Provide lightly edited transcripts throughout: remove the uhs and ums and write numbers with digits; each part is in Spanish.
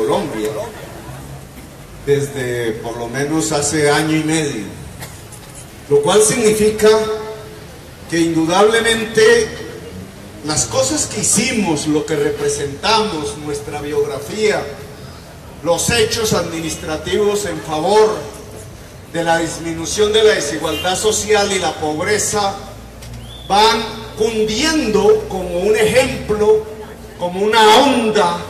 Colombia desde por lo menos hace año y medio, lo cual significa que indudablemente las cosas que hicimos, lo que representamos, nuestra biografía, los hechos administrativos en favor de la disminución de la desigualdad social y la pobreza, van cundiendo como un ejemplo, como una onda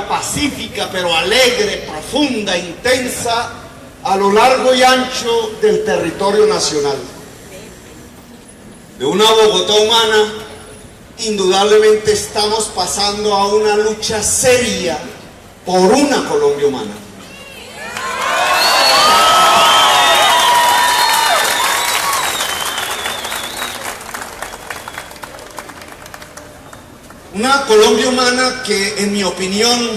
pacífica pero alegre, profunda, intensa, a lo largo y ancho del territorio nacional. De una Bogotá humana, indudablemente estamos pasando a una lucha seria por una Colombia humana. Una Colombia humana que, en mi opinión,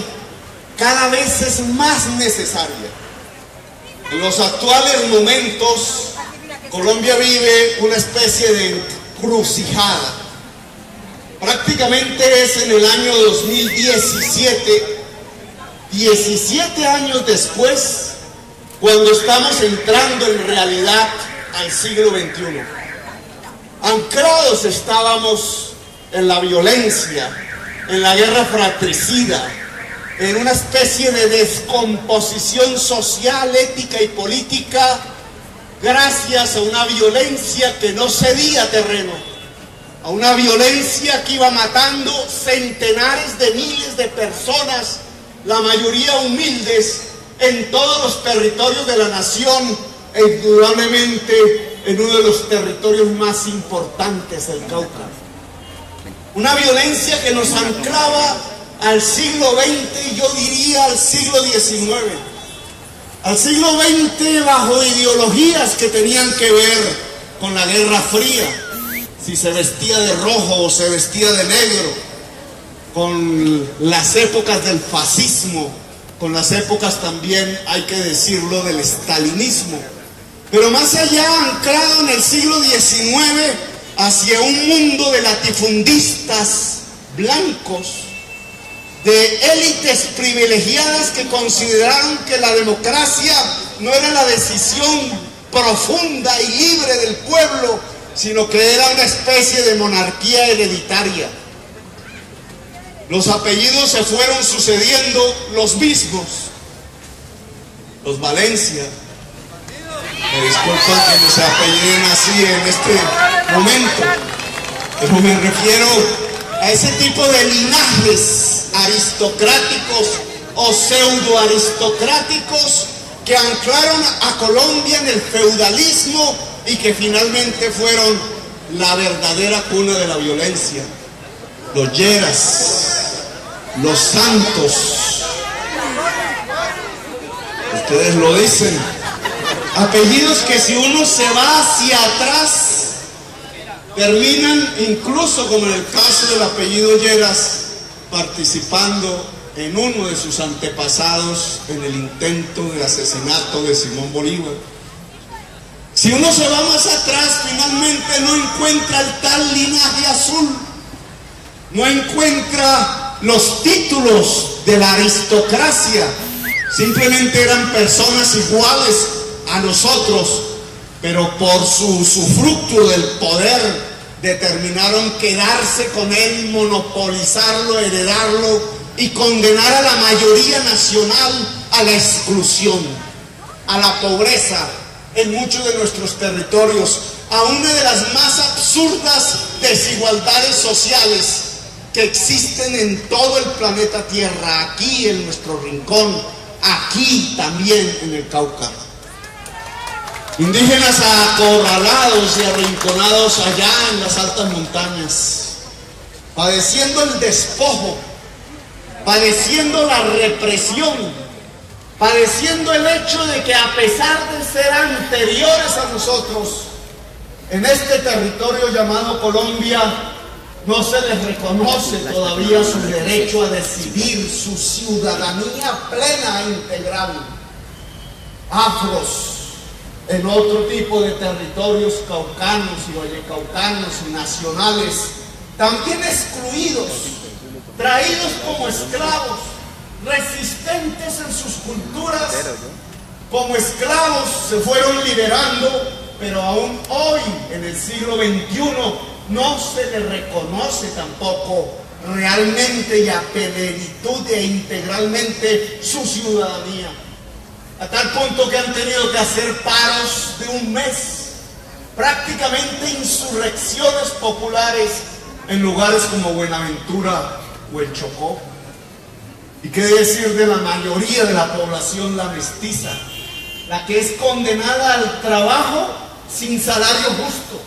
cada vez es más necesaria. En los actuales momentos, Colombia vive una especie de encrucijada. Prácticamente es en el año 2017, 17 años después, cuando estamos entrando en realidad al siglo XXI. Anclados estábamos en la violencia, en la guerra fratricida, en una especie de descomposición social, ética y política, gracias a una violencia que no cedía terreno, a una violencia que iba matando centenares de miles de personas, la mayoría humildes, en todos los territorios de la nación, e indudablemente en uno de los territorios más importantes, el Cauca. Una violencia que nos anclaba al siglo XX y yo diría al siglo XIX. Al siglo XX bajo ideologías que tenían que ver con la Guerra Fría, si se vestía de rojo o se vestía de negro, con las épocas del fascismo, con las épocas también, hay que decirlo, del estalinismo. Pero más allá, anclado en el siglo XIX, hacia un mundo de latifundistas blancos, de élites privilegiadas que consideraron que la democracia no era la decisión profunda y libre del pueblo, sino que era una especie de monarquía hereditaria. Los apellidos se fueron sucediendo los mismos. Los Valencia, me disculpan que no se apelliden así en este momento, pero me refiero a ese tipo de linajes aristocráticos o pseudo aristocráticos que anclaron a Colombia en el feudalismo y que finalmente fueron la verdadera cuna de la violencia. Los Lleras, los Santos, ustedes lo dicen, apellidos que si uno se va hacia atrás terminan, incluso como en el caso del apellido Lleras, participando en uno de sus antepasados en el intento de asesinato de Simón Bolívar. Si uno se va más atrás, finalmente no encuentra el tal linaje azul, no encuentra los títulos de la aristocracia, simplemente eran personas iguales a nosotros, pero por su usufructo del poder determinaron quedarse con él, monopolizarlo, heredarlo y condenar a la mayoría nacional a la exclusión, a la pobreza en muchos de nuestros territorios, a una de las más absurdas desigualdades sociales que existen en todo el planeta Tierra, aquí en nuestro rincón, aquí también en el Cauca. Indígenas acorralados y arrinconados allá en las altas montañas, padeciendo el despojo, padeciendo la represión, padeciendo el hecho de que a pesar de ser anteriores a nosotros, en este territorio llamado Colombia, no se les reconoce todavía su derecho a decidir, su ciudadanía plena e integral. Afros, en otro tipo de territorios caucanos y vallecaucanos y nacionales, también excluidos, traídos como esclavos, resistentes en sus culturas, como esclavos se fueron liberando, pero aún hoy, en el siglo XXI, no se les reconoce tampoco realmente y a plenitud e integralmente su ciudadanía. A tal punto que han tenido que hacer paros de un mes, prácticamente insurrecciones populares en lugares como Buenaventura o el Chocó. ¿Y qué decir de la mayoría de la población, la mestiza, la que es condenada al trabajo sin salario justo,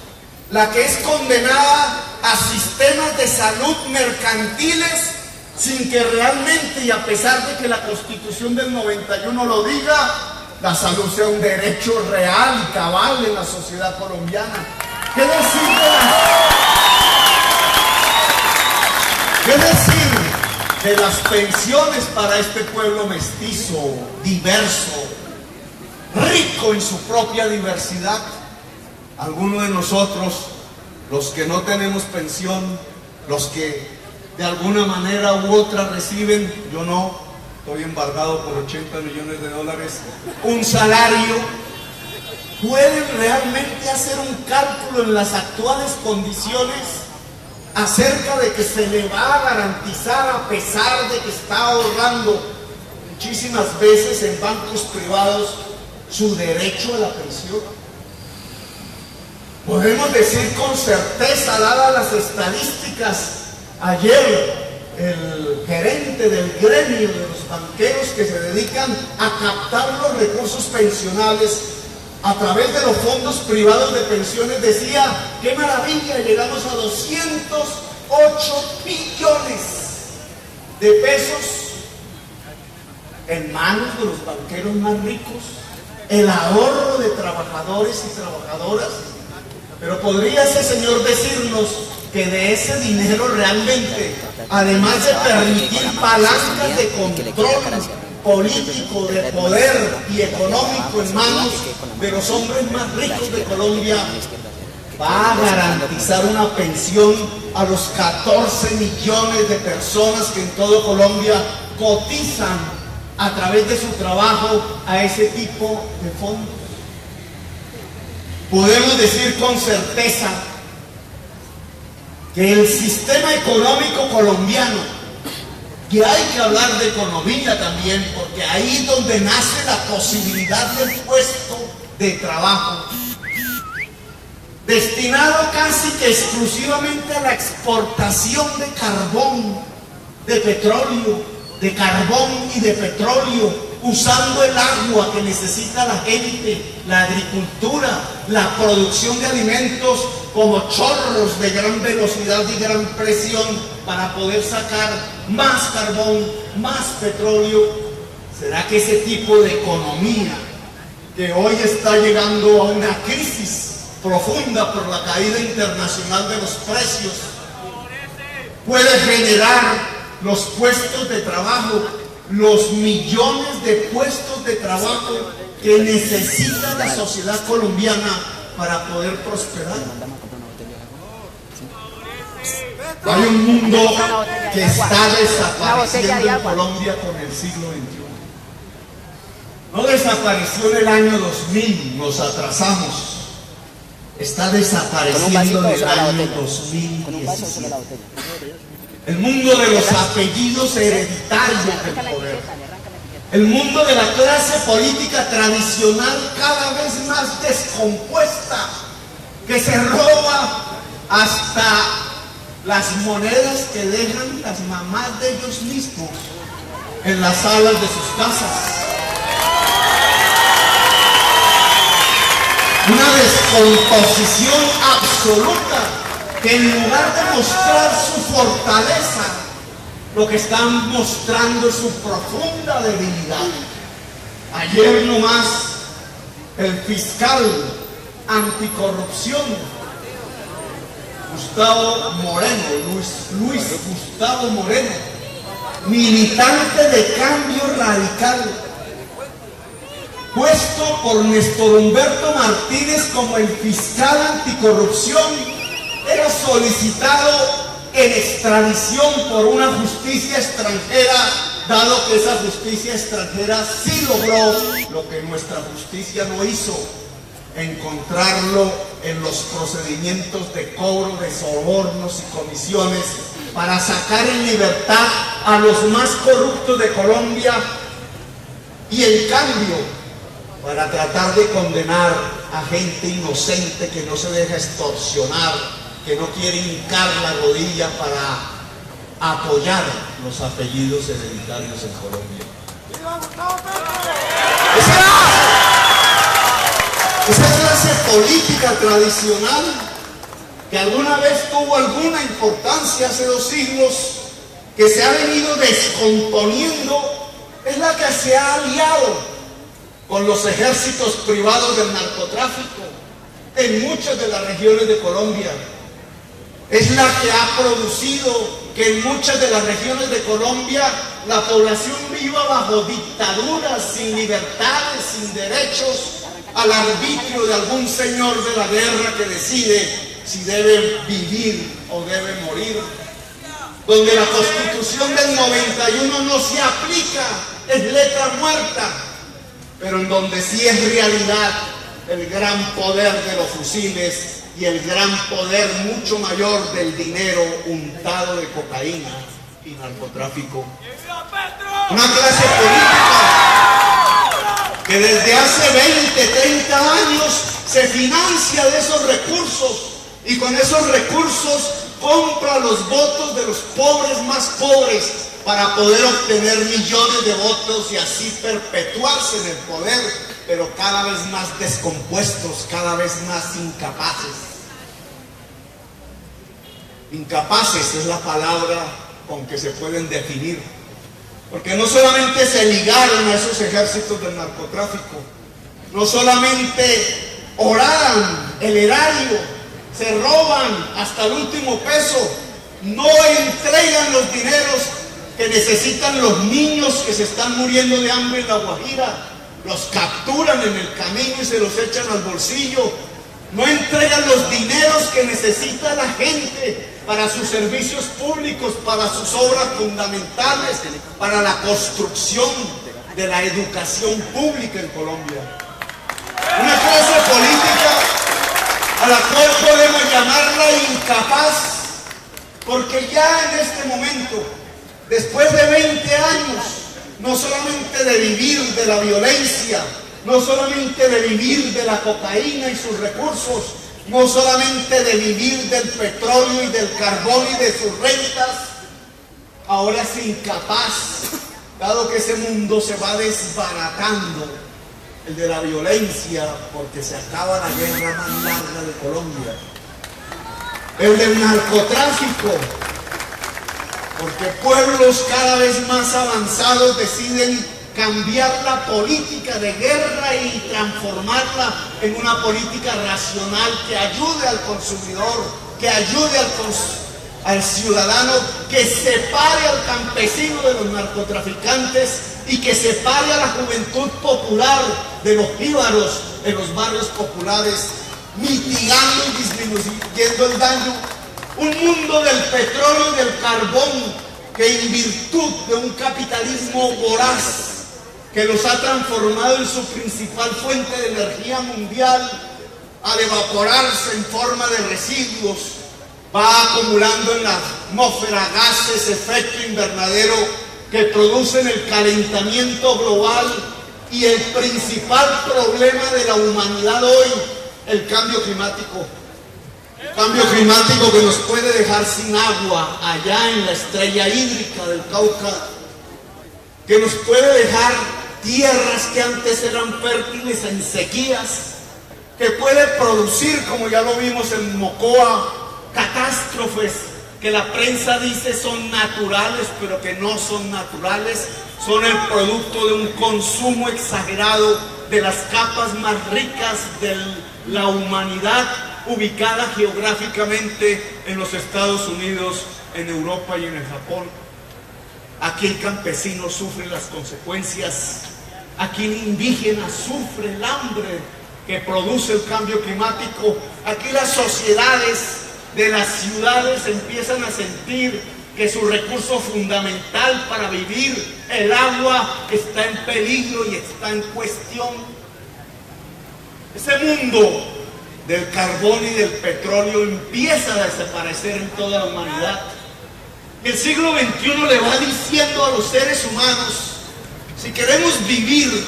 la que es condenada a sistemas de salud mercantiles sin que realmente, y a pesar de que la Constitución del 91 lo diga, la salud sea un derecho real y cabal en la sociedad colombiana? ¿Qué decir de las pensiones para este pueblo mestizo, diverso, rico en su propia diversidad? Algunos de nosotros, los que no tenemos pensión, los que de alguna manera u otra reciben, yo no, estoy embargado por 80 millones de dólares, un salario, ¿pueden realmente hacer un cálculo en las actuales condiciones acerca de que se le va a garantizar, a pesar de que está ahorrando muchísimas veces en bancos privados, su derecho a la pensión? Podemos decir con certeza, dadas las estadísticas, ayer el gerente del gremio de los banqueros que se dedican a captar los recursos pensionales a través de los fondos privados de pensiones decía: ¡qué maravilla! Llegamos a 208 billones de pesos en manos de los banqueros más ricos, el ahorro de trabajadores y trabajadoras. Pero podría ese señor decirnos que de ese dinero realmente, además de permitir palancas de control político, de poder y económico en manos de los hombres más ricos de Colombia, va a garantizar una pensión a los 14 millones de personas que en todo Colombia cotizan a través de su trabajo a ese tipo de fondos? Podemos decir con certeza que el sistema económico colombiano, que hay que hablar de economía también, porque ahí es donde nace la posibilidad del puesto de trabajo, destinado casi que exclusivamente a la exportación de carbón, de petróleo, de carbón y de petróleo, usando el agua que necesita la gente, la agricultura, la producción de alimentos como chorros de gran velocidad y gran presión para poder sacar más carbón, más petróleo. ¿Será que ese tipo de economía, que hoy está llegando a una crisis profunda por la caída internacional de los precios, puede generar los puestos de trabajo, los millones de puestos de trabajo que necesita la sociedad colombiana para poder prosperar? Hay un mundo que está desapareciendo en Colombia con el siglo XXI. No desapareció en el año 2000, nos atrasamos. Está desapareciendo en el año 2017. El mundo de los apellidos hereditarios del poder, el mundo de la clase política tradicional cada vez más descompuesta, que se roba hasta las monedas que dejan las mamás de ellos mismos en las salas de sus casas. Una descomposición absoluta, que en lugar de mostrar su fortaleza, lo que están mostrando es su profunda debilidad. Ayer nomás el fiscal anticorrupción Gustavo Moreno, Luis Gustavo Moreno, militante de Cambio Radical, puesto por Néstor Humberto Martínez como el fiscal anticorrupción, era solicitado en extradición por una justicia extranjera dado que esa justicia extranjera sí logró lo que nuestra justicia no hizo, encontrarlo en los procedimientos de cobro de sobornos y comisiones para sacar en libertad a los más corruptos de Colombia y en cambio para tratar de condenar a gente inocente que no se deja extorsionar, que no quiere hincar la rodilla para apoyar los apellidos hereditarios en Colombia. Esa clase política tradicional que alguna vez tuvo alguna importancia hace 2 siglos, que se ha venido descomponiendo, es la que se ha aliado con los ejércitos privados del narcotráfico en muchas de las regiones de Colombia. Es la que ha producido que en muchas de las regiones de Colombia la población viva bajo dictaduras, sin libertades, sin derechos, al arbitrio de algún señor de la guerra que decide si debe vivir o debe morir, donde la Constitución del 91 no se aplica, es letra muerta, pero en donde sí es realidad el gran poder de los fusiles y el gran poder mucho mayor del dinero untado de cocaína y narcotráfico. Una clase política que desde hace 20, 30 años se financia de esos recursos y con esos recursos compra los votos de los pobres más pobres para poder obtener millones de votos y así perpetuarse en el poder, pero cada vez más descompuestos, cada vez más incapaces. Incapaces es la palabra con que se pueden definir, porque no solamente se ligaron a esos ejércitos del narcotráfico, no solamente oradan el erario, se roban hasta el último peso, no entregan los dineros que necesitan los niños que se están muriendo de hambre en La Guajira, los capturan en el camino y se los echan al bolsillo, no entregan los dineros que necesita la gente para sus servicios públicos, para sus obras fundamentales, para la construcción de la educación pública en Colombia. Una clase política a la cual podemos llamarla incapaz, porque ya en este momento, después de 20 años, no solamente de vivir de la violencia, no solamente de vivir de la cocaína y sus recursos, no solamente de vivir del petróleo y del carbón y de sus rentas, ahora es incapaz, dado que ese mundo se va desbaratando, el de la violencia, porque se acaba la guerra más larga de Colombia, el del narcotráfico, porque pueblos cada vez más avanzados deciden cambiar la política de guerra y transformarla en una política racional que ayude al consumidor, que ayude al ciudadano, que separe al campesino de los narcotraficantes y que separe a la juventud popular de los jíbaros en los barrios populares, mitigando y disminuyendo el daño. Un mundo del petróleo y del carbón que en virtud de un capitalismo voraz que los ha transformado en su principal fuente de energía mundial, al evaporarse en forma de residuos, va acumulando en la atmósfera gases efecto invernadero que producen el calentamiento global y el principal problema de la humanidad hoy, el cambio climático. Cambio climático que nos puede dejar sin agua allá en la estrella hídrica del Cauca, que nos puede dejar tierras que antes eran fértiles en sequías, que puede producir, como ya lo vimos en Mocoa, catástrofes que la prensa dice son naturales, pero que no son naturales, son el producto de un consumo exagerado de las capas más ricas de la humanidad, ubicada geográficamente en los Estados Unidos, en Europa y en el Japón. Aquí el campesino sufre las consecuencias, aquí el indígena sufre el hambre que produce el cambio climático, aquí las sociedades de las ciudades empiezan a sentir que su recurso fundamental para vivir, el agua, está en peligro y está en cuestión. Ese mundo del carbón y del petróleo empieza a desaparecer en toda la humanidad. Y el siglo XXI le va diciendo a los seres humanos, si queremos vivir,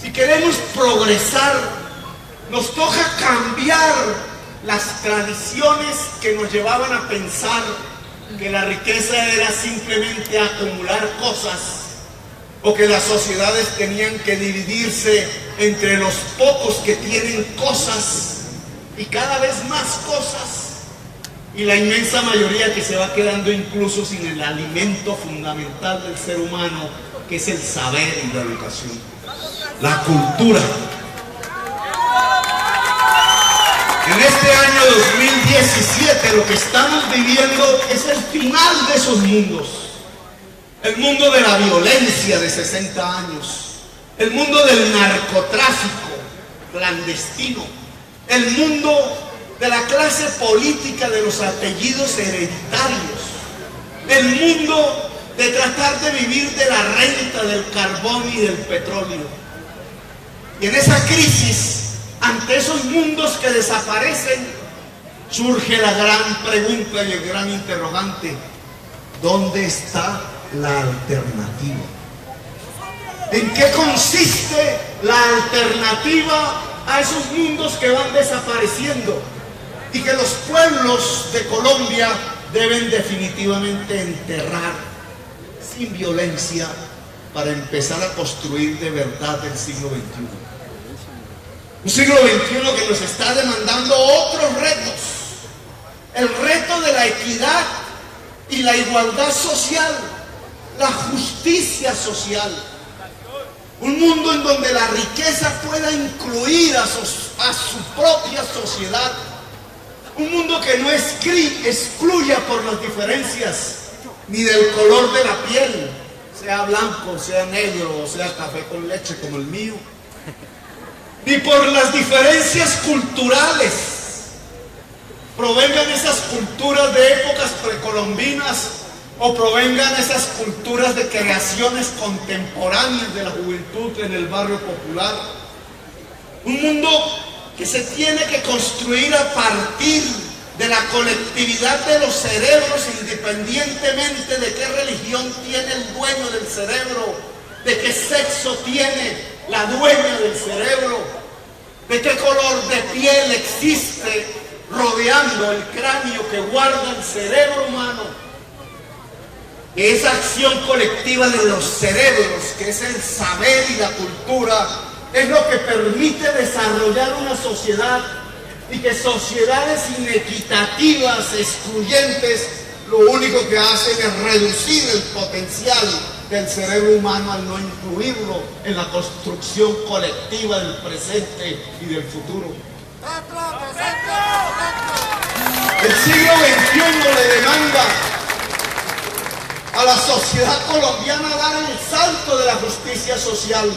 si queremos progresar, nos toca cambiar las tradiciones que nos llevaban a pensar que la riqueza era simplemente acumular cosas, o que las sociedades tenían que dividirse entre los pocos que tienen cosas y cada vez más cosas, y la inmensa mayoría que se va quedando incluso sin el alimento fundamental del ser humano, que es el saber y la educación, la cultura. En este año 2017 lo que estamos viviendo es el final de esos mundos. El mundo de la violencia de 60 años, el mundo del narcotráfico clandestino, el mundo de la clase política de los apellidos hereditarios, el mundo de tratar de vivir de la renta del carbón y del petróleo. Y en esa crisis, ante esos mundos que desaparecen, surge la gran pregunta y el gran interrogante: ¿dónde está la alternativa? ¿En qué consiste la alternativa a esos mundos que van desapareciendo y que los pueblos de Colombia deben definitivamente enterrar sin violencia para empezar a construir de verdad el siglo XXI? Un siglo XXI que nos está demandando otros retos. El reto de la equidad y la igualdad social, la justicia social. Un mundo en donde la riqueza pueda incluir a su propia sociedad. Un mundo que no excluya por las diferencias, ni del color de la piel, sea blanco, sea negro, o sea café con leche como el mío, ni por las diferencias culturales, provengan esas culturas de épocas precolombinas o provengan esas culturas de creaciones contemporáneas de la juventud en el barrio popular. Un mundo que se tiene que construir a partir de la colectividad de los cerebros, independientemente de qué religión tiene el dueño del cerebro, de qué sexo tiene la dueña del cerebro, de qué color de piel existe rodeando el cráneo que guarda el cerebro humano. Esa acción colectiva de los cerebros, que es el saber y la cultura, es lo que permite desarrollar una sociedad, y que sociedades inequitativas, excluyentes, lo único que hacen es reducir el potencial del cerebro humano al no incluirlo en la construcción colectiva del presente y del futuro. El siglo XXI le demanda a la sociedad colombiana dar el salto de la justicia social.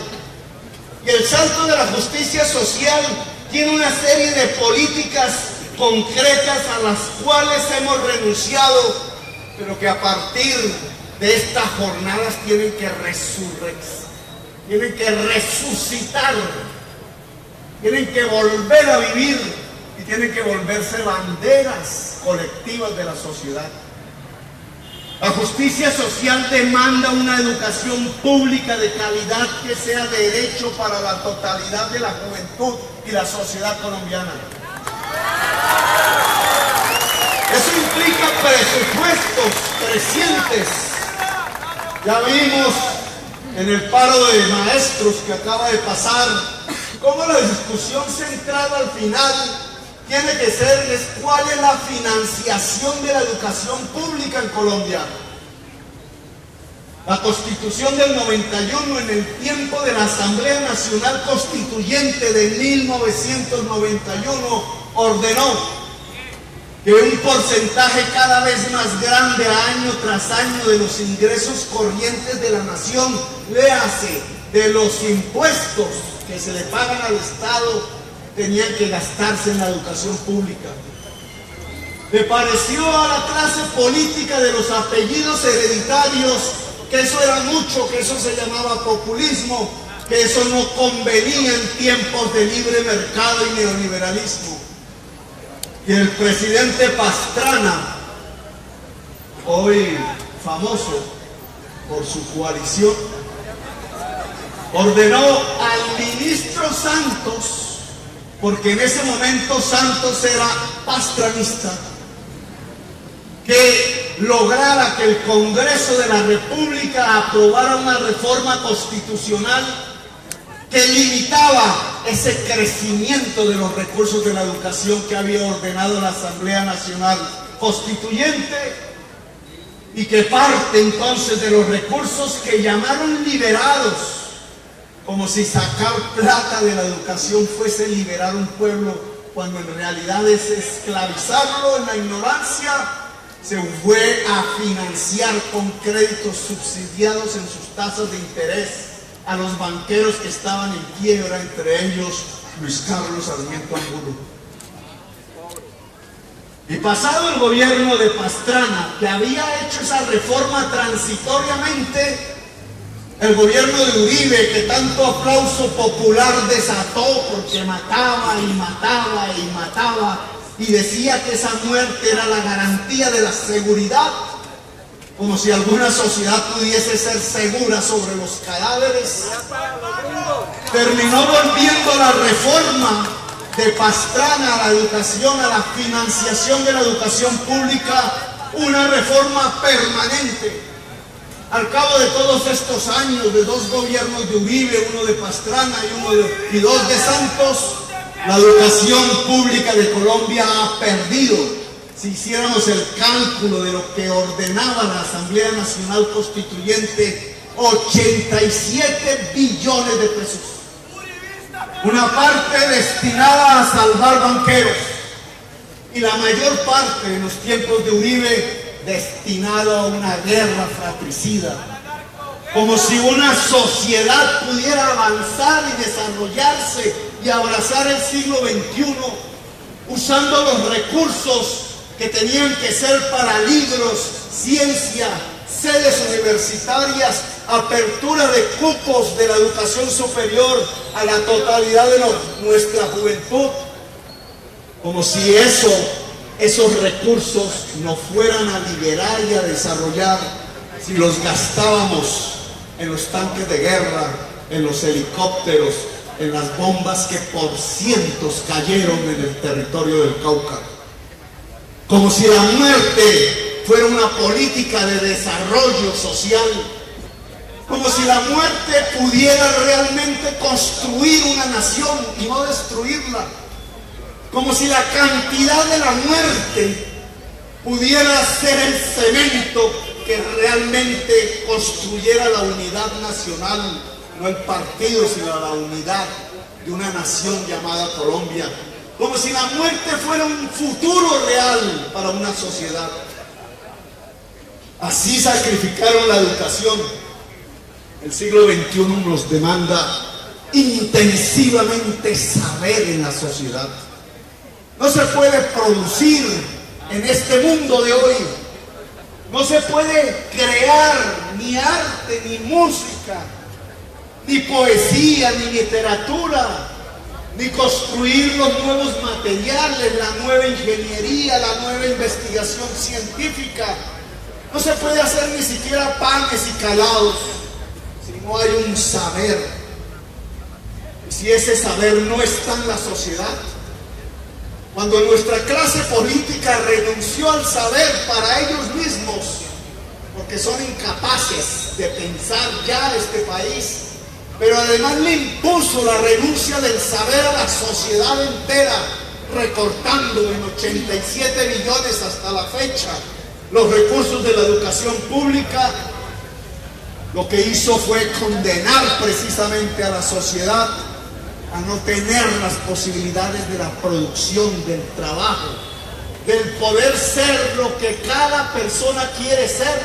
Y el salto de la justicia social tiene una serie de políticas concretas a las cuales hemos renunciado, pero que a partir de estas jornadas tienen que resucitar, tienen que volver a vivir y tienen que volverse banderas colectivas de la sociedad. La justicia social demanda una educación pública de calidad que sea derecho para la totalidad de la juventud y la sociedad colombiana. Eso implica presupuestos crecientes. Ya vimos en el paro de maestros que acaba de pasar cómo la discusión central al final tiene que ser cuál es la financiación de la educación pública en Colombia. La Constitución del 91, en el tiempo de la Asamblea Nacional Constituyente de 1991, ordenó que un porcentaje cada vez más grande año tras año de los ingresos corrientes de la nación, léase, de los impuestos que se le pagan al Estado, tenían que gastarse en la educación pública. Le pareció a la clase política de los apellidos hereditarios que eso era mucho, que eso se llamaba populismo, que eso no convenía en tiempos de libre mercado y neoliberalismo. Y el presidente Pastrana, hoy famoso por su coalición, ordenó al ministro Santos, porque en ese momento Santos era pastranista, que lograra que el Congreso de la República aprobara una reforma constitucional que limitaba ese crecimiento de los recursos de la educación que había ordenado la Asamblea Nacional Constituyente, y que parte entonces de los recursos que llamaron liberados, como si sacar plata de la educación fuese liberar un pueblo, cuando en realidad es esclavizarlo en la ignorancia, se fue a financiar con créditos subsidiados en sus tasas de interés a los banqueros que estaban en quiebra, entre ellos Luis Carlos Sarmiento Angulo. Y pasado el gobierno de Pastrana, que había hecho esa reforma transitoriamente, el gobierno de Uribe, que tanto aplauso popular desató porque mataba y mataba y mataba, y decía que esa muerte era la garantía de la seguridad, como si alguna sociedad pudiese ser segura sobre los cadáveres, terminó volviendo la reforma de Pastrana a la educación, a la financiación de la educación pública, una reforma permanente. Al cabo de todos estos años, de dos gobiernos de Uribe, uno de Pastrana y dos de Santos, la educación pública de Colombia ha perdido, si hiciéramos el cálculo de lo que ordenaba la Asamblea Nacional Constituyente, 87 billones de pesos. Una parte destinada a salvar banqueros y la mayor parte en los tiempos de Uribe destinado a una guerra fratricida, como si una sociedad pudiera avanzar y desarrollarse y abrazar el siglo XXI usando los recursos que tenían que ser para libros, ciencia, sedes universitarias, apertura de cupos de la educación superior a la totalidad de nuestra juventud, como si esos recursos nos fueran a liberar y a desarrollar si los gastábamos en los tanques de guerra, en los helicópteros, en las bombas que por cientos cayeron en el territorio del Cauca. Como si la muerte fuera una política de desarrollo social, como si la muerte pudiera realmente construir una nación y no destruirla, como si la cantidad de la muerte pudiera ser el cemento que realmente construyera la unidad nacional, no el partido, sino la unidad de una nación llamada Colombia, como si la muerte fuera un futuro real para una sociedad. Así sacrificaron la educación. El siglo XXI nos demanda intensivamente saber en la sociedad. No se puede producir en este mundo de hoy, no se puede crear ni arte, ni música, ni poesía, ni literatura, ni construir los nuevos materiales, la nueva ingeniería, la nueva investigación científica. No se puede hacer ni siquiera panes y calados si no hay un saber. Y si ese saber no está en la sociedad, cuando nuestra clase política renunció al saber para ellos mismos, porque son incapaces de pensar ya este país, pero además le impuso la renuncia del saber a la sociedad entera, recortando en 87 billones hasta la fecha los recursos de la educación pública, lo que hizo fue condenar precisamente a la sociedad a no tener las posibilidades de la producción, del trabajo, del poder ser lo que cada persona quiere ser.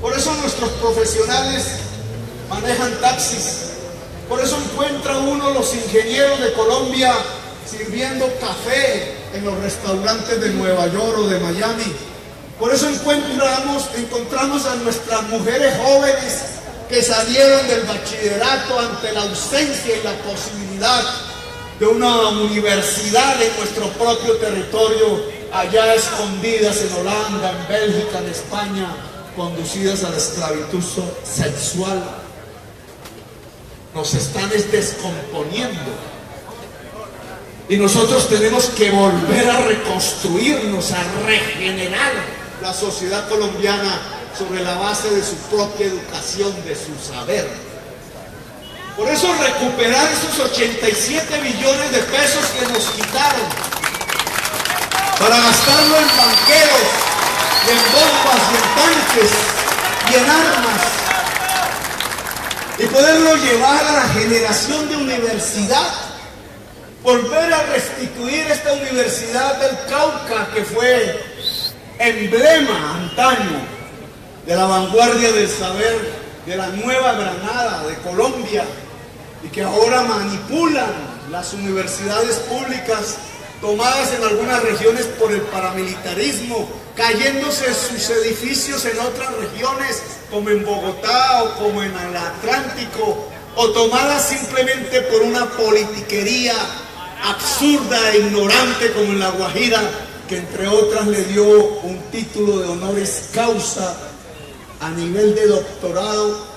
Por eso nuestros profesionales manejan taxis, por eso encuentra uno los ingenieros de Colombia sirviendo café, en los restaurantes de Nueva York o de Miami. Por eso encontramos a nuestras mujeres jóvenes que salieron del bachillerato ante la ausencia y la posibilidad de una universidad en nuestro propio territorio, allá escondidas en Holanda, en Bélgica, en España, conducidas a la esclavitud sexual. Nos están descomponiendo. Y nosotros tenemos que volver a reconstruirnos, a regenerar la sociedad colombiana sobre la base de su propia educación, de su saber. Por eso recuperar esos 87 billones de pesos que nos quitaron para gastarlo en banqueros, y en bombas, y en tanques, y en armas, y poderlo llevar a la generación de universidad, volver a restituir esta Universidad del Cauca, que fue emblema antaño de la vanguardia del saber, de la Nueva Granada, de Colombia, y que ahora manipulan las universidades públicas tomadas en algunas regiones por el paramilitarismo, cayéndose sus edificios en otras regiones, como en Bogotá o como en el Atlántico, o tomadas simplemente por una politiquería absurda e ignorante como en La Guajira, que entre otras le dio un título de honoris causa a nivel de doctorado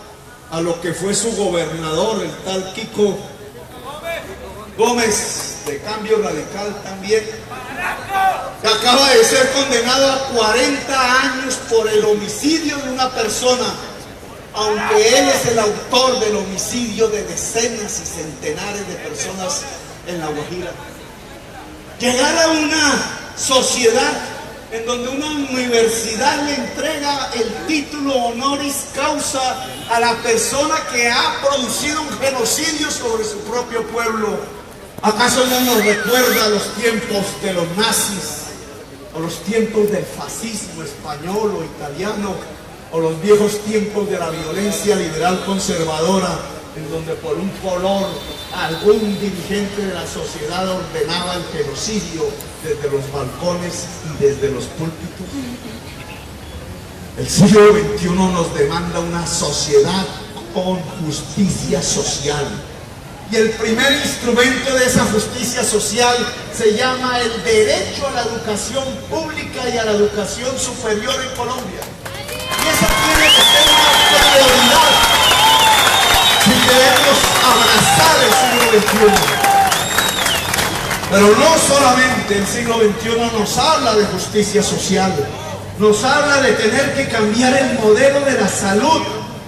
a lo que fue su gobernador, el tal Kiko Gómez, de Cambio Radical también, que acaba de ser condenado a 40 años por el homicidio de una persona, aunque él es el autor del homicidio de decenas y centenares de personas en La Guajira. Llegar a una sociedad en donde una universidad le entrega el título honoris causa a la persona que ha producido un genocidio sobre su propio pueblo. ¿Acaso no nos recuerda los tiempos de los nazis, o los tiempos del fascismo español o italiano, o los viejos tiempos de la violencia liberal conservadora, en donde por un color algún dirigente de la sociedad ordenaba el genocidio desde los balcones y desde los púlpitos? El siglo XXI nos demanda una sociedad con justicia social. Y el primer instrumento de esa justicia social se llama el derecho a la educación pública y a la educación superior en Colombia. Y esa tiene que ser una prioridad si queremos abrazar el siglo XXI. Pero no solamente el siglo XXI nos habla de justicia social, nos habla de tener que cambiar el modelo de la salud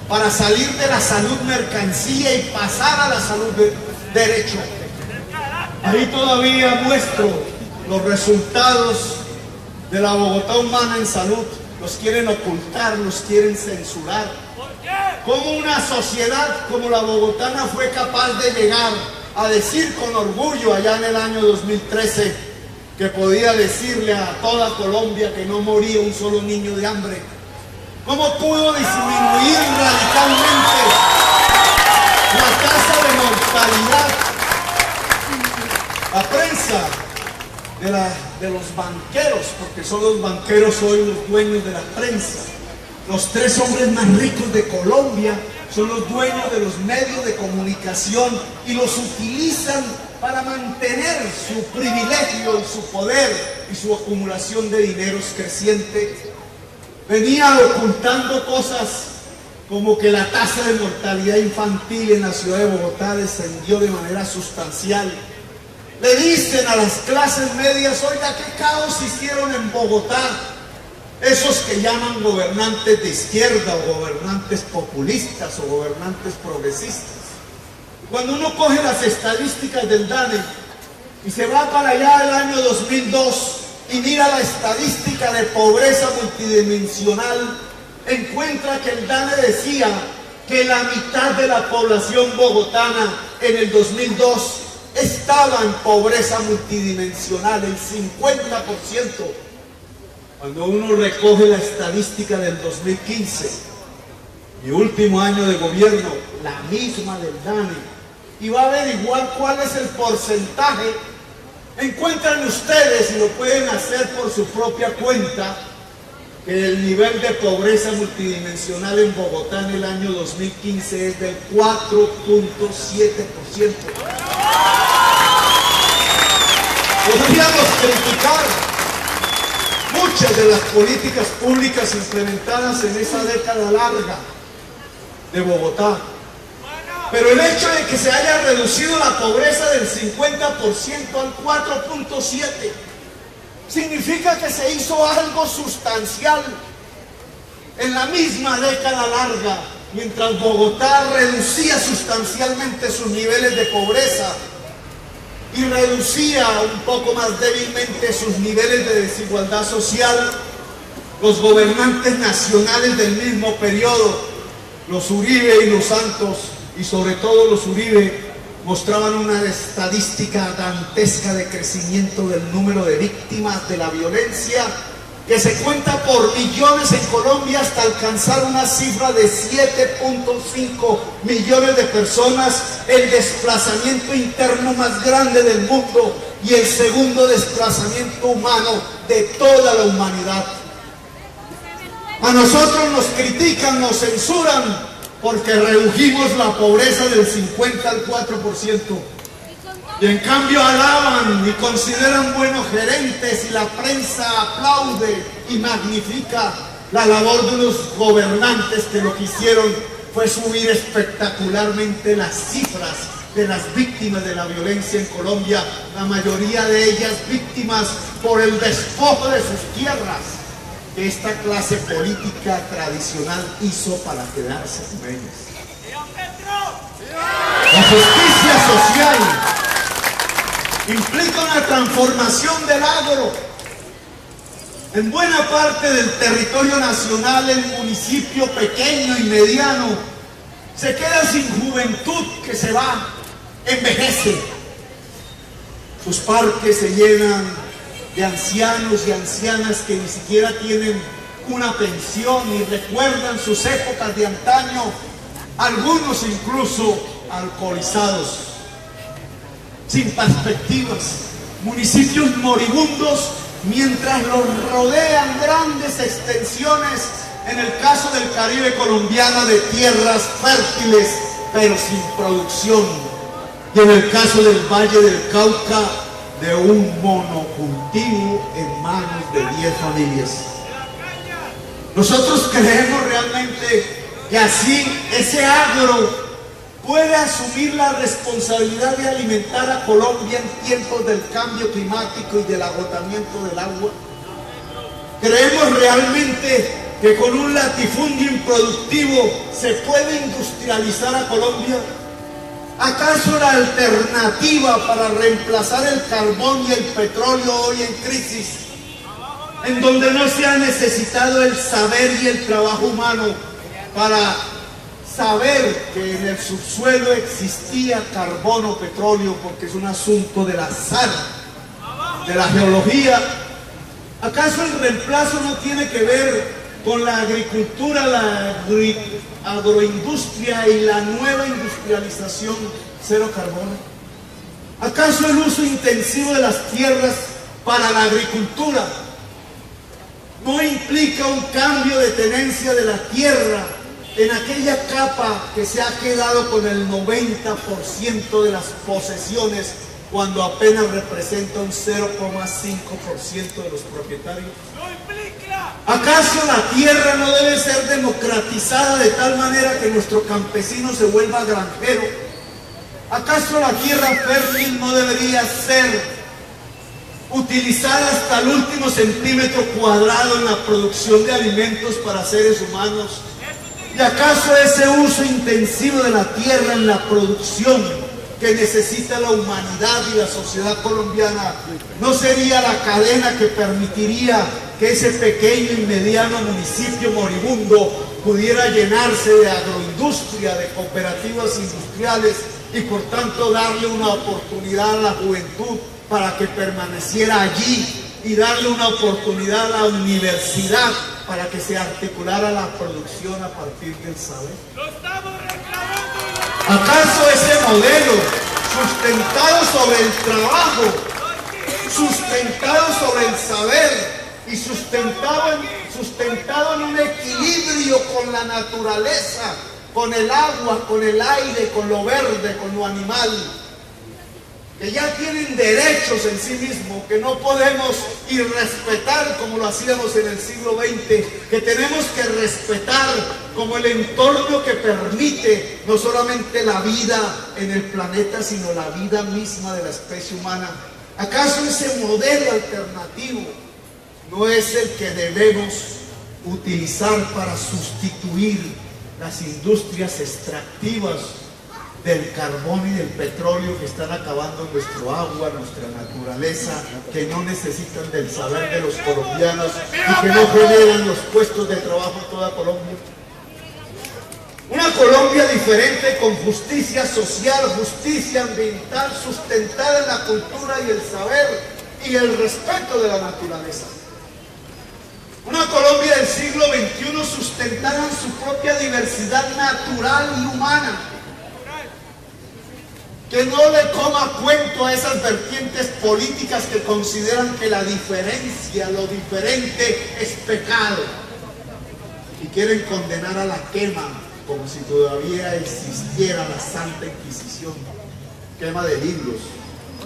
para salir de la salud mercancía y pasar a la salud de derecho. Ahí todavía muestro los resultados de la Bogotá humana en salud. Los quieren ocultar, los quieren censurar. ¿Cómo una sociedad como la bogotana fue capaz de llegar a decir con orgullo allá en el año 2013 que podía decirle a toda Colombia que no moría un solo niño de hambre? ¿Cómo pudo disminuir radicalmente la tasa de mortalidad? La prensa de los banqueros, porque son los banqueros hoy los dueños de la prensa. Los 3 hombres más ricos de Colombia son los dueños de los medios de comunicación y los utilizan para mantener su privilegio y su poder y su acumulación de dineros creciente. Venía ocultando cosas como que la tasa de mortalidad infantil en la ciudad de Bogotá descendió de manera sustancial. Le dicen a las clases medias: oiga, ¿qué caos hicieron en Bogotá esos que llaman gobernantes de izquierda o gobernantes populistas o gobernantes progresistas? Cuando uno coge las estadísticas del DANE y se va para allá del año 2002 y mira la estadística de pobreza multidimensional, encuentra que el DANE decía que la mitad de la población bogotana en el 2002 estaba en pobreza multidimensional, el 50%. Cuando uno recoge la estadística del 2015, mi último año de gobierno, la misma del DANE, y va a averiguar cuál es el porcentaje Encuentran ustedes, y lo pueden hacer por su propia cuenta, que el nivel de pobreza multidimensional en Bogotá en el año 2015 es del 4.7%. Podríamos criticar muchas de las políticas públicas implementadas en esa década larga de Bogotá, pero el hecho de que se haya reducido la pobreza del 50% al 4.7% significa que se hizo algo sustancial en la misma década larga, mientras Bogotá reducía sustancialmente sus niveles de pobreza y reducía un poco más débilmente sus niveles de desigualdad social. Los gobernantes nacionales del mismo periodo, los Uribe y los Santos, y sobre todo los Uribe, mostraban una estadística dantesca de crecimiento del número de víctimas de la violencia, que se cuenta por millones en Colombia hasta alcanzar una cifra de 7.5 millones de personas, el desplazamiento interno más grande del mundo y el segundo desplazamiento humano de toda la humanidad. A nosotros nos critican, nos censuran, porque redujimos la pobreza del 50 al 4%. Y en cambio alaban y consideran buenos gerentes, y la prensa aplaude y magnifica la labor de unos gobernantes que lo que hicieron fue subir espectacularmente las cifras de las víctimas de la violencia en Colombia, la mayoría de ellas víctimas por el despojo de sus tierras que esta clase política tradicional hizo para quedarse con ellas. La justicia social implica una transformación del agro. En buena parte del territorio nacional, el municipio pequeño y mediano se queda sin juventud, que se va, envejece. Sus parques se llenan de ancianos y ancianas que ni siquiera tienen una pensión y recuerdan sus épocas de antaño, algunos incluso alcoholizados, sin perspectivas, municipios moribundos, mientras los rodean grandes extensiones, en el caso del Caribe colombiano, de tierras fértiles pero sin producción, y en el caso del Valle del Cauca, de un monocultivo en manos de 10 familias. Nosotros creemos realmente que así ese agro puede asumir la responsabilidad de alimentar a Colombia en tiempos del cambio climático y del agotamiento del agua. Creemos realmente que con un latifundio improductivo se puede industrializar a Colombia. ¿Acaso la alternativa para reemplazar el carbón y el petróleo hoy en crisis, en donde no se ha necesitado el saber y el trabajo humano para saber que en el subsuelo existía carbón o petróleo, porque es un asunto del azar, de la geología? ¿Acaso el reemplazo no tiene que ver con la agricultura, la agroindustria y la nueva industrialización cero carbono? ¿Acaso el uso intensivo de las tierras para la agricultura no implica un cambio de tenencia de la tierra en aquella capa que se ha quedado con el 90% de las posesiones, cuando apenas representa un 0,5% de los propietarios? ¿Acaso la tierra no debe ser democratizada de tal manera que nuestro campesino se vuelva granjero? ¿Acaso la tierra fértil no debería ser utilizada hasta el último centímetro cuadrado en la producción de alimentos para seres humanos? ¿Y acaso ese uso intensivo de la tierra en la producción que necesita la humanidad y la sociedad colombiana no sería la cadena que permitiría que ese pequeño y mediano municipio moribundo pudiera llenarse de agroindustria, de cooperativas industriales, y por tanto darle una oportunidad a la juventud para que permaneciera allí, y darle una oportunidad a la universidad para que se articulara la producción a partir del saber? ¿Acaso ese modelo sustentado sobre el trabajo sustentado sobre el saber y sustentado en un equilibrio con la naturaleza, con el agua, con el aire, con lo verde, con lo animal, que ya tienen derechos en sí mismos, que no podemos irrespetar como lo hacíamos en el siglo XX, que tenemos que respetar como el entorno que permite no solamente la vida en el planeta, sino la vida misma de la especie humana. ¿Acaso ese modelo alternativo no es el que debemos utilizar para sustituir las industrias extractivas del carbón y del petróleo que están acabando nuestro agua, nuestra naturaleza, que no necesitan del saber de los colombianos y que no generan los puestos de trabajo en toda Colombia? Una Colombia diferente, con justicia social, justicia ambiental, sustentada en la cultura y el saber y el respeto de la naturaleza. Una Colombia del siglo XXI sustentada en su propia diversidad natural y humana, que no le coma cuento a esas vertientes políticas que consideran que la diferencia, lo diferente es pecado y quieren condenar a la quema como si todavía existiera la Santa Inquisición. Quema de libros,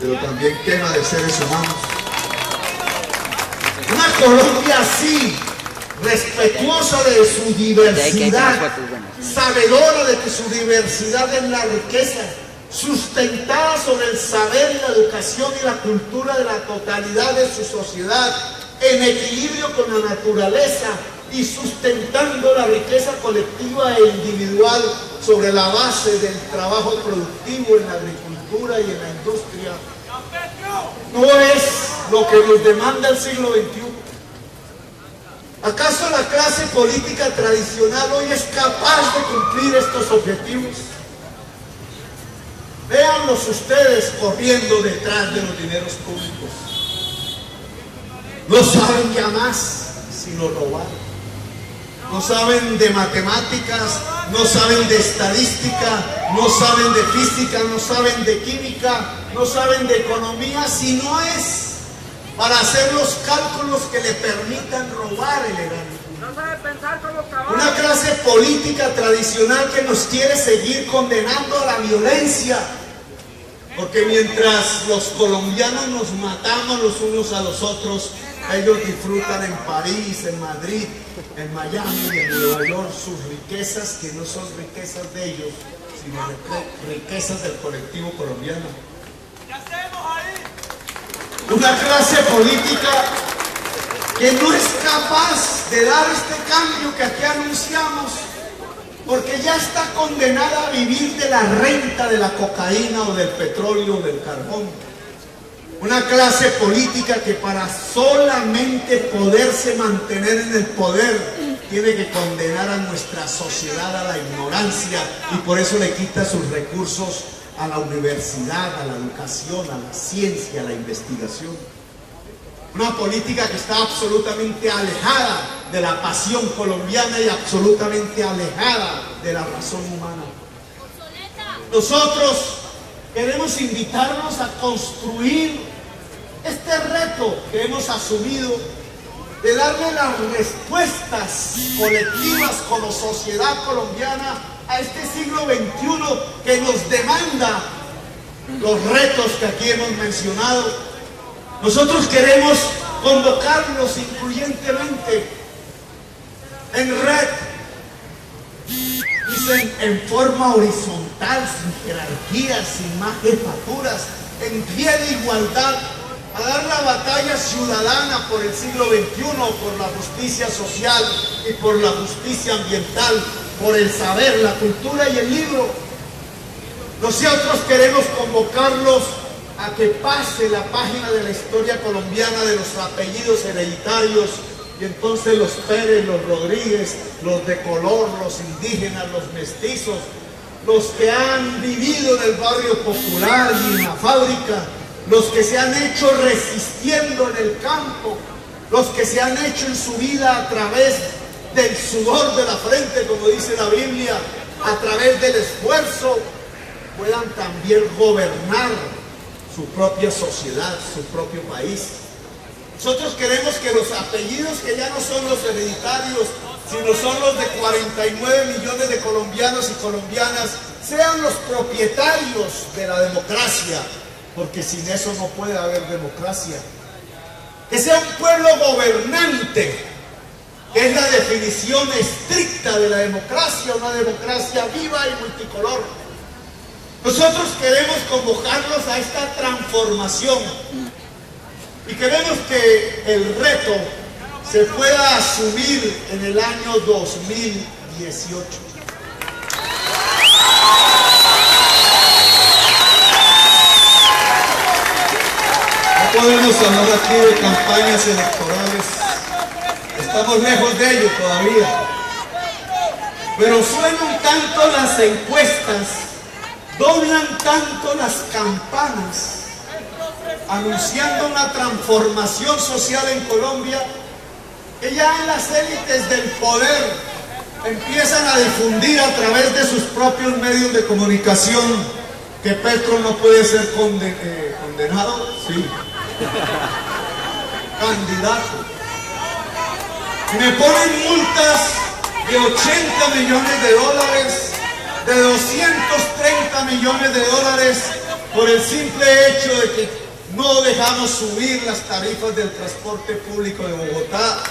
pero también quema de seres humanos. Una Colombia así, respetuosa de su diversidad, sabedora de que su diversidad es la riqueza, sustentada sobre el saber, la educación y la cultura de la totalidad de su sociedad, en equilibrio con la naturaleza y sustentando la riqueza colectiva e individual sobre la base del trabajo productivo en la agricultura y en la industria. No es lo que nos demanda el siglo XXI. ¿Acaso la clase política tradicional hoy es capaz de cumplir estos objetivos? Véanlos ustedes corriendo detrás de los dineros públicos. No saben ya más sino robar. No saben de matemáticas, no saben de estadística, no saben de física, no saben de química, no saben de economía, si no es para hacer los cálculos que le permitan robar el erario. No sabe pensar como caballo. Una clase política tradicional que nos quiere seguir condenando a la violencia, porque mientras los colombianos nos matamos los unos a los otros, ellos disfrutan en París, en Madrid, en Miami y en Nueva York sus riquezas, que no son riquezas de ellos, sino riquezas del colectivo colombiano. ¿Qué hacemos ahí? Una clase política que no es capaz de dar este cambio que aquí anunciamos, porque ya está condenada a vivir de la renta de la cocaína o del petróleo o del carbón. Una clase política que para solamente poderse mantener en el poder tiene que condenar a nuestra sociedad a la ignorancia y por eso le quita sus recursos a la universidad, a la educación, a la ciencia, a la investigación. Una política que está absolutamente alejada de la pasión colombiana y absolutamente alejada de la razón humana. Nosotros queremos invitarnos a construir este reto que hemos asumido de darle las respuestas colectivas como sociedad colombiana a este siglo XXI que nos demanda los retos que aquí hemos mencionado. Nosotros queremos convocarlos incluyentemente en red, dicen en forma horizontal, sin jerarquías, sin más jefaturas, en pie de igualdad, a dar la batalla ciudadana por el siglo XXI, por la justicia social y por la justicia ambiental, por el saber, la cultura y el libro. Nosotros queremos convocarlos a que pase la página de la historia colombiana de los apellidos hereditarios y entonces los Pérez, los Rodríguez, los de color, los indígenas, los mestizos, los que han vivido en el barrio popular y en la fábrica, los que se han hecho resistiendo en el campo, los que se han hecho en su vida a través del sudor de la frente, como dice la Biblia, a través del esfuerzo, puedan también gobernar su propia sociedad, su propio país. Nosotros queremos que los apellidos, que ya no son los hereditarios, sino son los de 49 millones de colombianos y colombianas, sean los propietarios de la democracia, porque sin eso no puede haber democracia. Que sea un pueblo gobernante, que es la definición estricta de la democracia, una democracia viva y multicolor. Nosotros queremos convocarlos a esta transformación y queremos que el reto se pueda asumir en el año 2018. No podemos hablar aquí de campañas electorales, estamos lejos de ello todavía, pero suenan tanto las encuestas, doblan tanto las campanas, anunciando una transformación social en Colombia, que ya en las élites del poder empiezan a difundir a través de sus propios medios de comunicación que Petro no puede ser condenado, sí, candidato. Me ponen multas de 80 millones de dólares, de 230 millones de dólares, por el simple hecho de que no dejamos subir las tarifas del transporte público de Bogotá.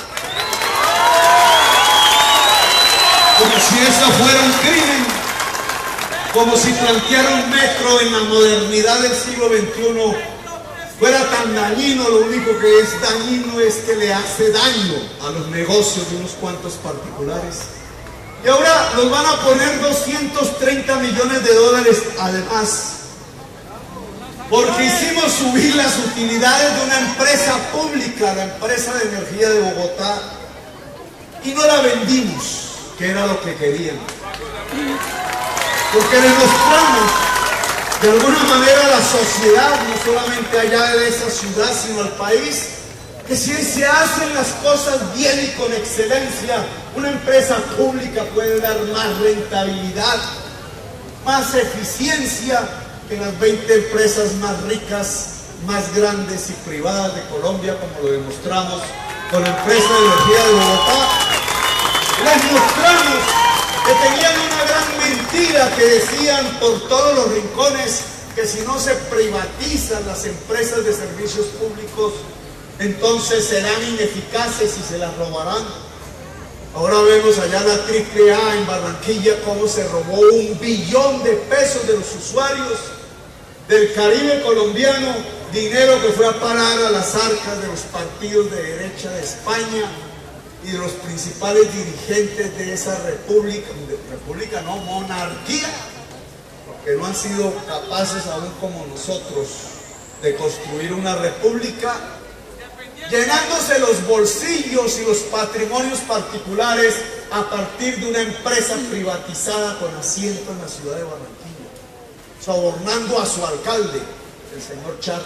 Como si eso fuera un crimen, como si plantear un metro en la modernidad del siglo XXI fuera tan dañino. Lo único que es dañino es que le hace daño a los negocios de unos cuantos particulares. Y ahora nos van a poner 230 millones de dólares además, porque hicimos subir las utilidades de una empresa pública, la empresa de energía de Bogotá, y no la vendimos, que era lo que querían. Porque demostramos de alguna manera a la sociedad, no solamente allá de esa ciudad, sino al país, que si se hacen las cosas bien y con excelencia, una empresa pública puede dar más rentabilidad, más eficiencia que las 20 empresas más ricas, más grandes y privadas de Colombia, como lo demostramos con la empresa de energía de Bogotá. Les mostramos que tenían una gran mentira, que decían por todos los rincones que si no se privatizan las empresas de servicios públicos, entonces serán ineficaces y se las robarán. Ahora vemos allá la AAA en Barranquilla cómo se robó 1 billón de pesos de los usuarios del Caribe colombiano, dinero que fue a parar a las arcas de los partidos de derecha de España y de los principales dirigentes de esa monarquía, porque no han sido capaces aún como nosotros de construir una república, llenándose los bolsillos y los patrimonios particulares a partir de una empresa privatizada con asiento en la ciudad de Barranquilla, sobornando a su alcalde, el señor Char.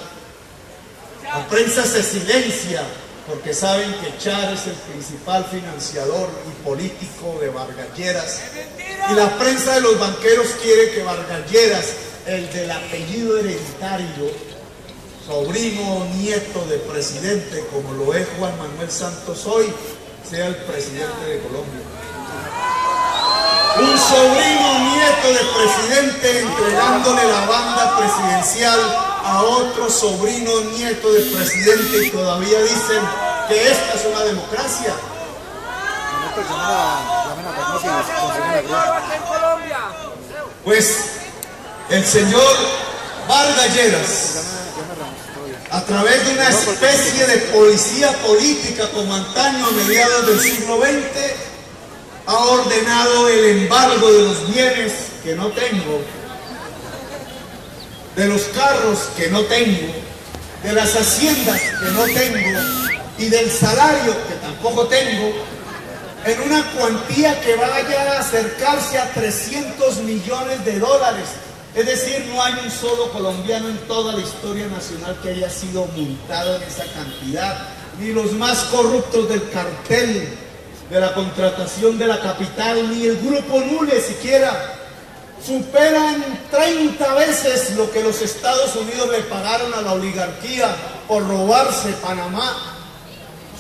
La prensa se silencia porque saben que Char es el principal financiador y político de Vargas Lleras, y la prensa de los banqueros quiere que Vargas Lleras, el del apellido hereditario, sobrino nieto de presidente, como lo es Juan Manuel Santos hoy, sea el presidente de Colombia. Un sobrino nieto de presidente entregándole la banda presidencial a otro sobrino nieto de presidente, y todavía dicen que esta es una democracia. Pues el señor Vargas Lleras, a través de una especie de policía política como antaño a mediados del siglo XX, ha ordenado el embargo de los bienes que no tengo, de los carros que no tengo, de las haciendas que no tengo y del salario que tampoco tengo, en una cuantía que vaya a acercarse a 300 millones de dólares. Es decir, no hay un solo colombiano en toda la historia nacional que haya sido multado en esa cantidad, ni los más corruptos del cartel de la contratación de la capital, ni el grupo Nule siquiera. superan 30 veces lo que los Estados Unidos le pagaron a la oligarquía por robarse Panamá.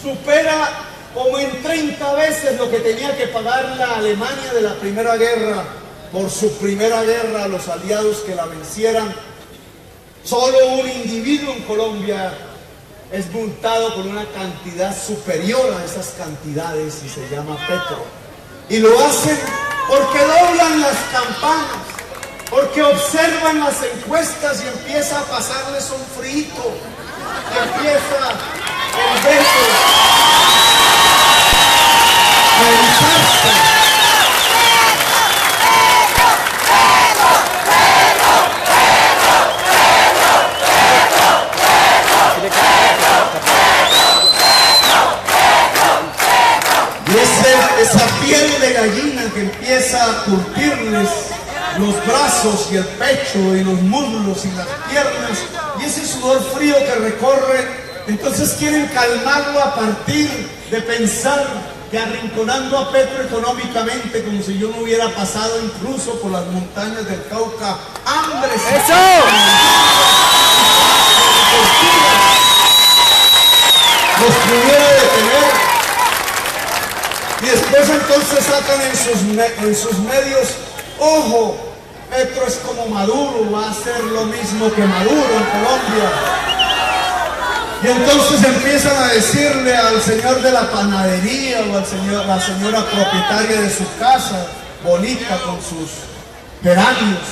Supera como en 30 veces lo que tenía que pagar la Alemania de la Primera Guerra por su primera guerra a los aliados que la vencieran. Solo un individuo en Colombia es multado con una cantidad superior a esas cantidades y se llama Petro. Y lo hacen porque doblan las campanas, porque observan las encuestas y empieza a pasarles un frito, empieza el beso a erizarse. Y esa piel de gallina que empieza a curtirles los brazos y el pecho y los muslos y las piernas, y ese sudor frío que recorre, entonces quieren calmarlo a partir de pensar que arrinconando a Petro económicamente, como si yo no hubiera pasado incluso por las montañas del Cauca, hambre, los pudiera detener. Y después entonces sacan en sus medios, ojo, Petro es como Maduro, va a hacer lo mismo que Maduro en Colombia. Y entonces empiezan a decirle al señor de la panadería o a la señora propietaria de su casa, bonita con sus geranios,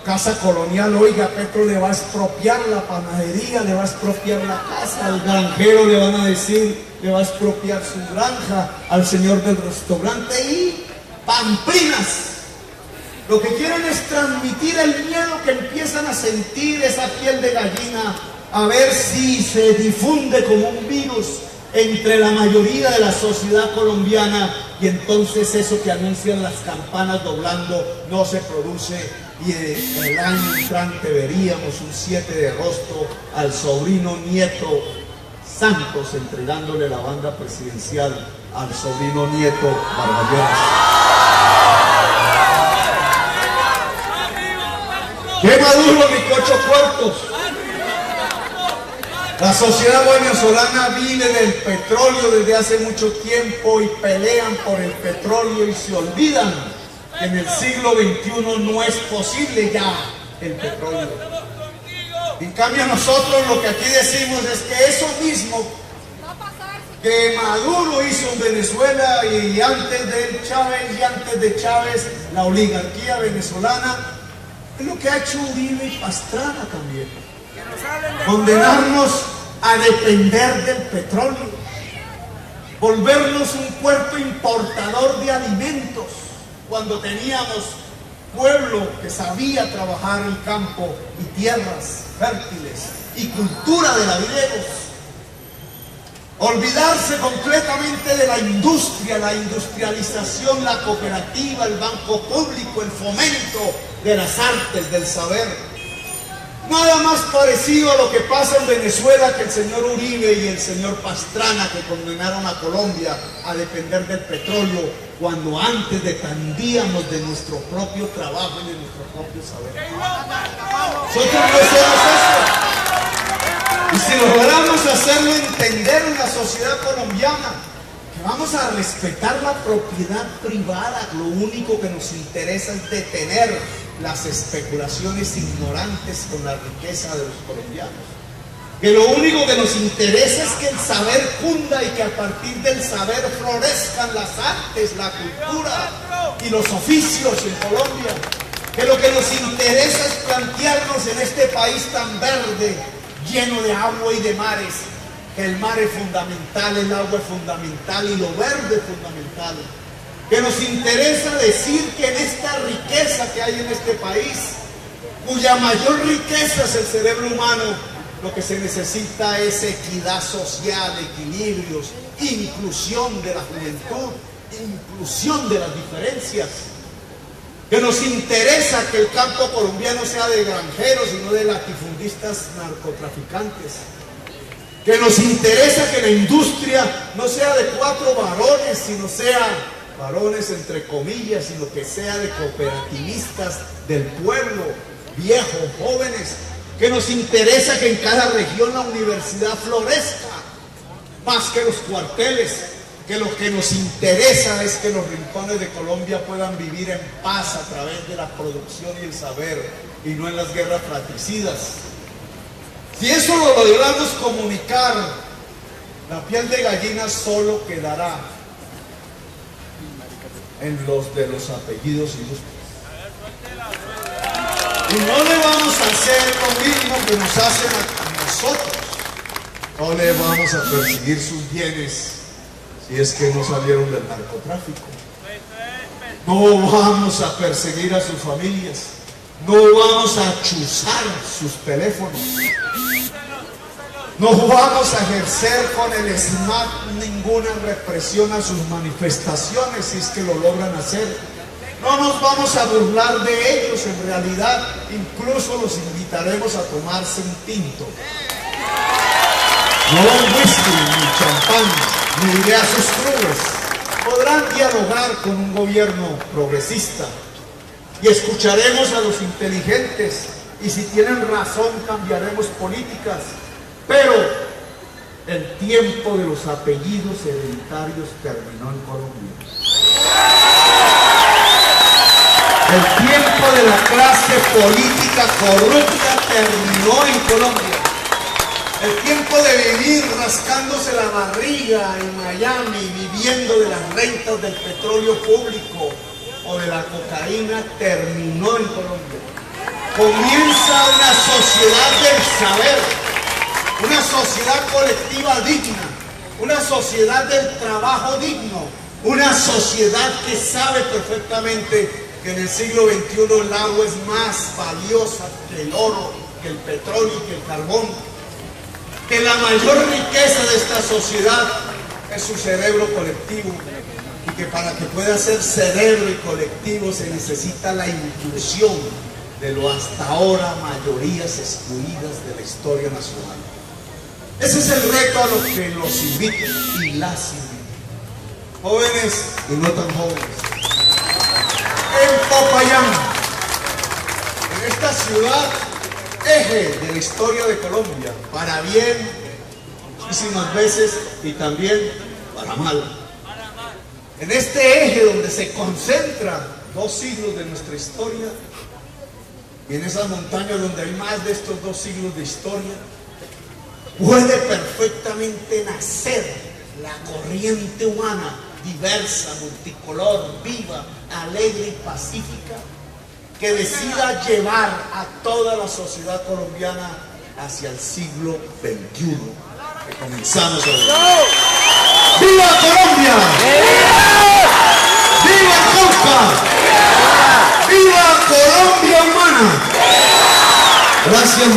casa colonial, oiga, Petro le va a expropiar la panadería, le va a expropiar la casa, al granjero le van a decir, le va a expropiar su granja, al señor del restaurante y pamplinas. Lo que quieren es transmitir el miedo que empiezan a sentir, esa piel de gallina, a ver si se difunde como un virus entre la mayoría de la sociedad colombiana, y entonces eso que anuncian las campanas doblando no se produce. Y el año entrante veríamos un 7 de agosto al sobrino nieto Santos entregándole la banda presidencial al sobrino nieto Barballeras. ¡Qué Maduro, ni cocho cuartos! La sociedad venezolana vive del petróleo desde hace mucho tiempo y pelean por el petróleo y se olvidan que en el siglo XXI no es posible ya el petróleo. En cambio nosotros lo que aquí decimos es que eso mismo que Maduro hizo en Venezuela y antes de Chávez y antes de Chávez la oligarquía venezolana, es lo que ha hecho Uribe y Pastrana también. Condenarnos a depender del petróleo, volvernos un puerto importador de alimentos cuando teníamos pueblo que sabía trabajar el campo y tierras fértiles y cultura de lavideros. Olvidarse completamente de la industria, la industrialización, la cooperativa, el banco público, el fomento de las artes, del saber. Nada más parecido a lo que pasa en Venezuela, que el señor Uribe y el señor Pastrana, que condenaron a Colombia a depender del petróleo, cuando antes dependíamos de nuestro propio trabajo y de nuestro propio saber. Nosotros no hacemos eso. Y si logramos hacerlo entender en la sociedad colombiana, que vamos a respetar la propiedad privada, lo único que nos interesa es detener las especulaciones ignorantes con la riqueza de los colombianos. Que lo único que nos interesa es que el saber cunda y que a partir del saber florezcan las artes, la cultura y los oficios en Colombia. Que lo que nos interesa es plantearnos en este país tan verde, lleno de agua y de mares, que el mar es fundamental, el agua es fundamental y lo verde es fundamental. Que nos interesa decir que en esta riqueza que hay en este país, cuya mayor riqueza es el cerebro humano, lo que se necesita es equidad social, equilibrios, inclusión de la juventud, inclusión de las diferencias. Que nos interesa que el campo colombiano sea de granjeros y no de latifundistas narcotraficantes. Que nos interesa que la industria no sea de 4 varones, sino sea varones entre comillas y lo que sea de cooperativistas del pueblo, viejos, jóvenes, que nos interesa que en cada región la universidad florezca, más que los cuarteles, que lo que nos interesa es que los rincones de Colombia puedan vivir en paz a través de la producción y el saber, y no en las guerras fratricidas. Si eso lo logramos comunicar, la piel de gallina solo quedará en los de los apellidos ilustres. Y no le vamos a hacer lo mismo que nos hacen a nosotros. No le vamos a perseguir sus bienes si es que no salieron del narcotráfico. No vamos a perseguir a sus familias. No vamos a chuzar sus teléfonos. No vamos a ejercer con el SMAT ninguna represión a sus manifestaciones si es que lo logran hacer. No nos vamos a burlar de ellos, en realidad incluso los invitaremos a tomarse un tinto. No un whisky, ni champán, ni ideas sus clubes. Podrán dialogar con un gobierno progresista y escucharemos a los inteligentes, y si tienen razón cambiaremos políticas, pero el tiempo de los apellidos hereditarios terminó en Colombia. El tiempo de la clase política corrupta terminó en Colombia. El tiempo de vivir rascándose la barriga en Miami, viviendo de las rentas del petróleo público o de la cocaína, terminó en Colombia. Comienza una sociedad del saber, una sociedad colectiva digna, una sociedad del trabajo digno, una sociedad que sabe perfectamente que en el siglo XXI el agua es más valiosa que el oro, que el petróleo y que el carbón, que la mayor riqueza de esta sociedad es su cerebro colectivo, y que para que pueda ser cerebro y colectivo se necesita la inclusión de lo hasta ahora mayorías excluidas de la historia nacional. Ese es el reto a los que los invito y las invito, jóvenes y no tan jóvenes. En Popayán, en esta ciudad, eje de la historia de Colombia, para bien muchísimas veces y también para mal. En este eje donde se concentran 2 siglos de nuestra historia, y en esas montañas donde hay más de estos 2 siglos de historia, puede perfectamente nacer la corriente humana, diversa, multicolor, viva, alegre y pacífica, que decida llevar a toda la sociedad colombiana hacia el siglo XXI que comenzamos a vivir. ¡Viva Colombia! ¡Viva Cauca! ¡Viva Colombia humana! Gracias.